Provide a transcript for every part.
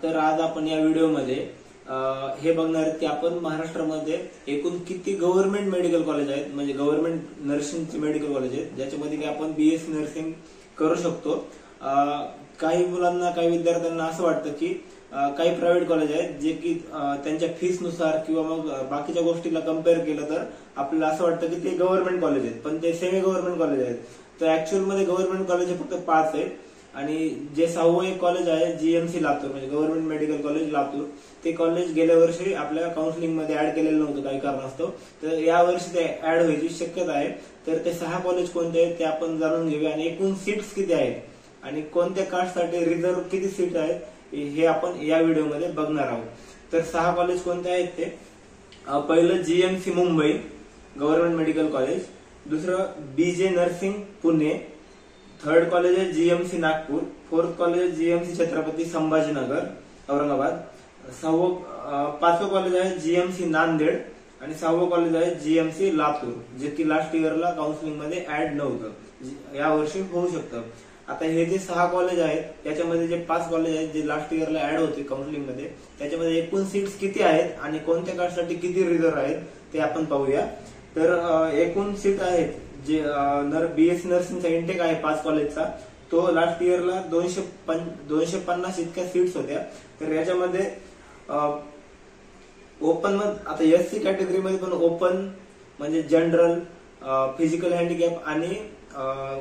तर आज आपण या व्हिडिओमध्ये हे बघणार आहोत की आपण महाराष्ट्रामध्ये एकूण किती गव्हर्नमेंट मेडिकल कॉलेज आहेत, म्हणजे गव्हर्नमेंट नर्सिंगचे मेडिकल कॉलेज आहेत ज्याच्यामध्ये की आपण बीएससी नर्सिंग करू शकतो। काही मुलांना, काही विद्यार्थ्यांना असं वाटतं की काही प्रायव्हेट कॉलेज आहेत जे की त्यांच्या फीस नुसार किंवा मग बाकीच्या गोष्टीला कम्पेअर केलं तर आपल्याला असं वाटतं की ते गव्हर्नमेंट कॉलेज आहेत, पण ते सेमी गव्हर्नमेंट कॉलेज आहेत। तर ऍक्च्युअल मध्ये गव्हर्नमेंट कॉलेज हे फक्त 5 आहेत आणि जे 6वं एक कॉलेज आहे जीएमसी लातूर, म्हणजे गव्हर्नमेंट मेडिकल कॉलेज लातूर, ते कॉलेज गेल्या वर्षी आपल्या काउन्सिलिंग मध्ये ऍड केलेलं नव्हतं काही कारणास्तव, तर या वर्षी ते ऍड व्हायची शक्यता आहे। तर ते 6 कॉलेज कोणते आहेत ते आपण जाणून घेऊया आणि एकूण सीट्स किती आहेत आणि कोणत्या कास्टसाठी रिझर्व किती सीट आहेत हे आपण या व्हिडिओमध्ये बघणार आहोत। तर 6 कॉलेज कोणते आहेत ते, पहिलं GMC Mumbai government medical college, दुसरं बीजे नर्सिंग पुणे, थर्ड कॉलेज आहे जीएमसी नागपूर, फोर्थ कॉलेज आहे जीएमसी छत्रपती संभाजीनगर औरंगाबाद, 5वं कॉलेज आहे जीएमसी नांदेड आणि 6वं कॉलेज आहे जीएमसी लातूर, जे की लास्ट इयरला काउन्सिलिंग मध्ये ऍड नव्हतं, या वर्षी होऊ शकतं। आता हे जे 6 कॉलेज आहेत त्याच्यामध्ये जे 5 कॉलेज आहेत जे लास्ट इयरला ऍड होते काउन्सिलिंग मध्ये, त्याच्यामध्ये एकूण सीट्स किती आहेत आणि कोणत्या कास्टसाठी किती रिझर्व आहेत ते आपण पाहूया। तर एकूण सीट आहेत जे बीएससी नर्सिंगचा इंटेक आहे 5 कॉलेजचा, तो लास्ट इयरला 250 इतक्या सीट्स होत्या। तर याच्यामध्ये ओपन मध्ये आता एससी कॅटेगरी मध्ये पण ओपन म्हणजे जनरल, फिजिकल हँडिकॅप आणि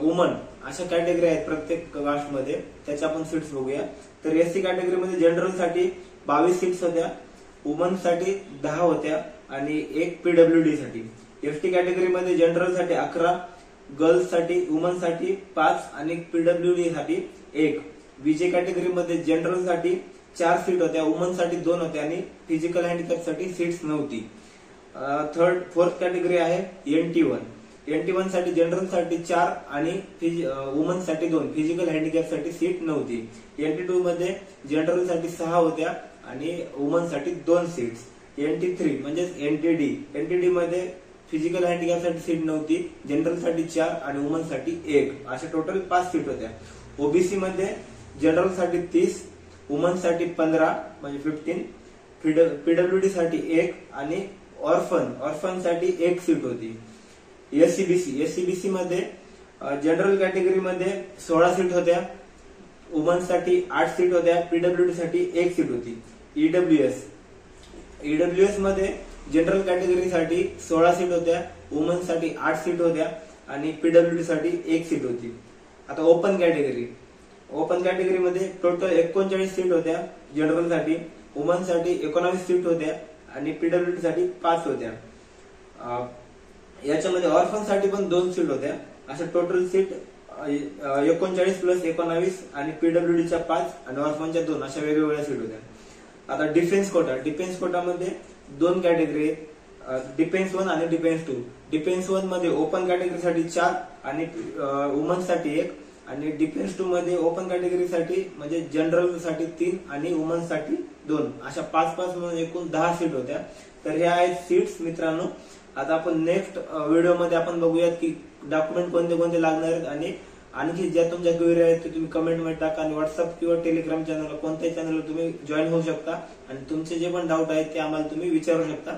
वुमन अशा कॅटेगरी आहेत प्रत्येक कास्ट मध्ये, त्याच्या आपण सीट्स बघूया। तर एससी कॅटेगरी मध्ये जनरल साठी 22 सीट्स होत्या, वुमन साठी 10 होत्या आणि 1 पीडब्ल्यूडी साठी। एसटी कॅटेगरी मध्ये जनरल साठी 11, गर्ल्स साठी, वुमन साठी 5 आणि पीडब्ल्यूडी साठी 1। बीजे कॅटेगरी मध्ये जनरल साठी 4 सीट होत्या, वुमन साठी 2 होत्या आणि फिजिकल हँडिकॅप साठी सीट्स नव्हती। फोर्थ कॅटेगरी आहे एनटी1 साठी जनरल साठी 4 आणि वुमन साठी 2, फिजिकल हँडिकॅप साठी सीट नव्हती। एनटी2 मध्ये जनरल साठी 6 होत्या आणि वुमन साठी 2 सीट्स। एनटी3 म्हणजे एनटीडी मध्ये फिजिकल हँडिकॅप साठी सीट नव्हती, जनरल साठी 4 आणि वुमन साठी 1, अशा टोटल 5 सीट होत्या। ओबीसी मध्ये जनरल साठी 30, वुमन साठी 15 म्हणजे 15, पीडब्ल्यूडी साठी 1 आणि ऑर्फन साठी 1 सीट होती। एससीबीसी मध्ये जनरल कॅटेगरी मध्ये 16 सीट होत्या, वुमन साठी 8 सीट होत्या, पीडब्ल्यूडी साठी 1 सीट होती। ईडब्ल्यूएस मध्ये जनरल कॅटेगरी साठी 16 सीट होत्या, वुमन साठी 8 सीट होत्या आणि पीडब्ल्यूडी साठी 1 सीट होती। आता ओपन कॅटेगरी मध्ये टोटल 39 सीट होत्या जनरल साठी, वुमन साठी 19 सीट होत्या आणि पीडब्ल्यूडी साठी 5 होत्या। याच्यामध्ये ऑर्फन साठी पण 2 सीट होत्या, अशा टोटल सीट 39 प्लस 19 आणि पीडब्ल्यूडीच्या 5 आणि ऑर्फनच्या 2 अशा वेगवेगळ्या सीट होत्या। आता डिफेन्स कोटामध्ये 2 कॅटेगरी आहेत, डिफेन्स 1 आणि डिफेन्स 2। डिफेन्स 1 मध्ये ओपन कॅटेगरी साठी 4 आणि वुमन साठी 1 आणि डिफेन्स 2 मध्ये ओपन कॅटेगरी साठी म्हणजे जनरल साठी 3 आणि वुमन साठी 2, अशा 5 म्हणून एकूण 10 सीट होत्या। तर ह्या आहेत सीट्स मित्रांनो। आता आपण नेक्स्ट व्हिडिओमध्ये आपण बघूयात की डॉक्युमेंट कोणते कोणते लागणार आहेत आणि आणखी ज्या तुमच्या क्वेरी आहेत ते तुम्ही कमेंट मध्ये टाका आणि व्हॉट्सअप किंवा टेलिग्राम चॅनलला कोणत्याही चॅनलला तुम्ही जॉईन होऊ शकता आणि तुमचे जे पण डाऊट आहेत ते आम्हाला तुम्ही विचारू शकता।